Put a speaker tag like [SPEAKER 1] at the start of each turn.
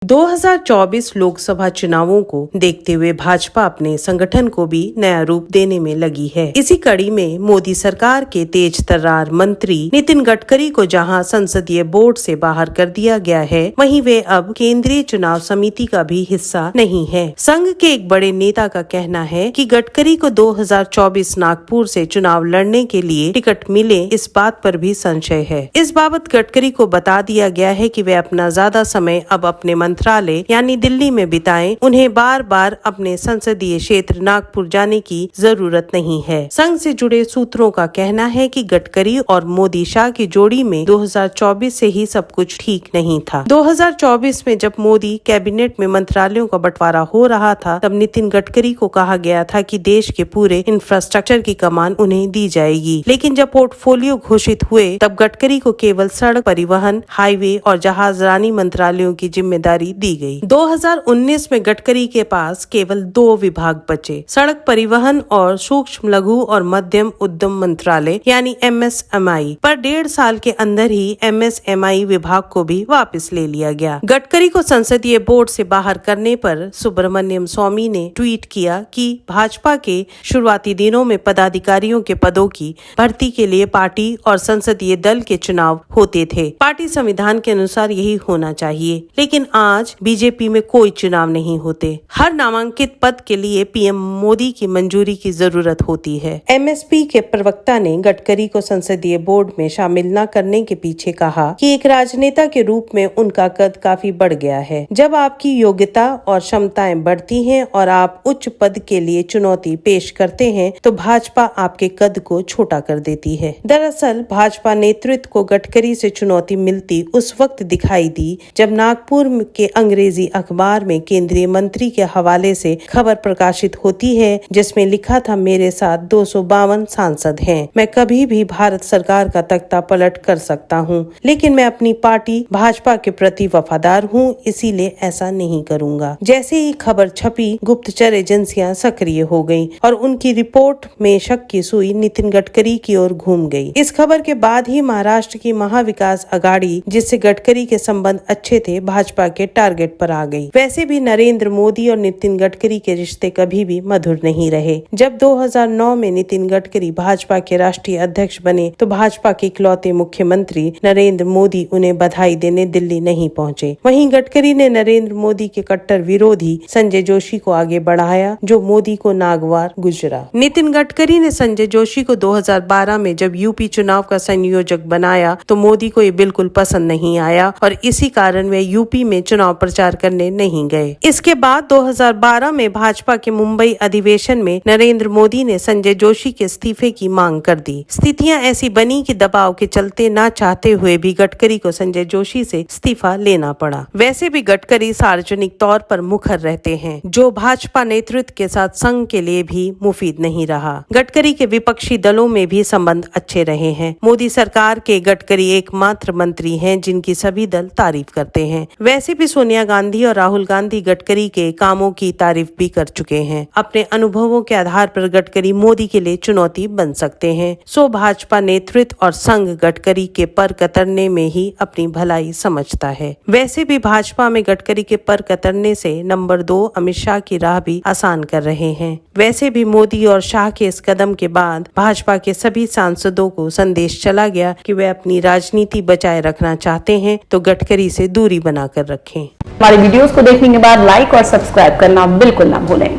[SPEAKER 1] 2024 लोकसभा चुनावों को देखते हुए भाजपा अपने संगठन को भी नया रूप देने में लगी है। इसी कड़ी में मोदी सरकार के तेज तर्रार मंत्री नितिन गडकरी को जहां संसदीय बोर्ड से बाहर कर दिया गया है, वहीं वे अब केंद्रीय चुनाव समिति का भी हिस्सा नहीं है। संघ के एक बड़े नेता का कहना है कि गडकरी को 2024 नागपुर से चुनाव लड़ने के लिए टिकट मिले, इस बात पर भी संशय है। इस बाबत गडकरी को बता दिया गया है कि वे अपना ज्यादा समय अब अपने मंत्रालय यानी दिल्ली में बिताएं। उन्हें बार बार अपने संसदीय क्षेत्र नागपुर जाने की जरूरत नहीं है। संघ से जुड़े सूत्रों का कहना है कि गडकरी और मोदी शाह की जोड़ी में 2024 से ही सब कुछ ठीक नहीं था। 2024 में जब मोदी कैबिनेट में मंत्रालयों का बंटवारा हो रहा था, तब नितिन गडकरी को कहा गया था कि देश के पूरे इंफ्रास्ट्रक्चर की कमान उन्हें दी जाएगी। लेकिन जब पोर्टफोलियो घोषित हुए, तब गडकरी को केवल सड़क परिवहन, हाईवे और जहाजरानी मंत्रालयों की जिम्मेदारी दी गई। 2019 में गडकरी के पास केवल 2 विभाग बचे, सड़क परिवहन और सूक्ष्म लघु और मध्यम उद्यम मंत्रालय यानी MSMI। पर 1.5 साल के अंदर ही MSMI विभाग को भी वापस ले लिया गया। गडकरी को संसदीय बोर्ड से बाहर करने पर सुब्रमण्यम स्वामी ने ट्वीट किया कि भाजपा के शुरुआती दिनों में पदाधिकारियों के पदों की भर्ती के लिए पार्टी और संसदीय दल के चुनाव होते थे। पार्टी संविधान के अनुसार यही होना चाहिए, लेकिन आज बीजेपी में कोई चुनाव नहीं होते। हर नामांकित पद के लिए पीएम मोदी की मंजूरी की जरूरत होती है। MSP के प्रवक्ता ने गडकरी को संसदीय बोर्ड में शामिल न करने के पीछे कहा कि एक राजनेता के रूप में उनका कद काफी बढ़ गया है। जब आपकी योग्यता और क्षमताएं बढ़ती हैं और आप उच्च पद के लिए चुनौती पेश करते हैं, तो भाजपा आपके कद को छोटा कर देती है। दरअसल भाजपा नेतृत्व को गडकरी से चुनौती मिलती उस वक्त दिखाई दी जब नागपुर के अंग्रेजी अखबार में केंद्रीय मंत्री के हवाले से खबर प्रकाशित होती है, जिसमें लिखा था, मेरे साथ 252 सांसद हैं। मैं कभी भी भारत सरकार का तख्ता पलट कर सकता हूं, लेकिन मैं अपनी पार्टी भाजपा के प्रति वफादार हूं, इसीलिए ऐसा नहीं करूंगा। जैसे ही खबर छपी, गुप्तचर एजेंसियां सक्रिय हो गयी और उनकी रिपोर्ट में शक की सुई नितिन गडकरी की ओर घूम गई। इस खबर के बाद ही महाराष्ट्र की महाविकास अघाड़ी, जिससे गडकरी के संबंध अच्छे थे, भाजपा के टारगेट पर आ गई। वैसे भी नरेंद्र मोदी और नितिन गडकरी के रिश्ते कभी भी मधुर नहीं रहे। जब 2009 में नितिन गडकरी भाजपा के राष्ट्रीय अध्यक्ष बने, तो भाजपा के इकलौते मुख्यमंत्री नरेंद्र मोदी उन्हें बधाई देने दिल्ली नहीं पहुंचे। वहीं गडकरी ने नरेंद्र मोदी के कट्टर विरोधी संजय जोशी को आगे बढ़ाया, जो मोदी को नागवार गुजरा। नितिन गडकरी ने संजय जोशी को 2012 में जब यूपी चुनाव का संयोजक बनाया, तो मोदी को ये बिल्कुल पसंद नहीं आया और इसी कारण वे यूपी में चुनाव प्रचार करने नहीं गए। इसके बाद 2012 में भाजपा के मुंबई अधिवेशन में नरेंद्र मोदी ने संजय जोशी के इस्तीफे की मांग कर दी। स्थितियां ऐसी बनी कि दबाव के चलते ना चाहते हुए भी गडकरी को संजय जोशी से इस्तीफा लेना पड़ा। वैसे भी गडकरी सार्वजनिक तौर पर मुखर रहते हैं, जो भाजपा नेतृत्व के साथ संघ के लिए भी मुफीद नहीं रहा। गडकरी के विपक्षी दलों में भी संबंध अच्छे रहे हैं। मोदी सरकार के गडकरी एकमात्र मंत्री हैं जिनकी सभी दल तारीफ करते हैं। वैसे भी सोनिया गांधी और राहुल गांधी गडकरी के कामों की तारीफ भी कर चुके हैं। अपने अनुभवों के आधार पर गडकरी मोदी के लिए चुनौती बन सकते हैं। सो भाजपा नेतृत्व और संघ गडकरी के पर कतरने में ही अपनी भलाई समझता है। वैसे भी भाजपा में गडकरी के पर कतरने से नंबर 2 अमित शाह की राह भी आसान कर रहे हैं। वैसे भी मोदी और शाह के इस कदम के बाद भाजपा के सभी सांसदों को संदेश चला गया कि वे अपनी राजनीति बचाए रखना चाहते हैं, तो गडकरी से दूरी बनाकर रखें।
[SPEAKER 2] हमारे वीडियोस को देखने के बाद लाइक और सब्सक्राइब करना बिल्कुल ना भूलें।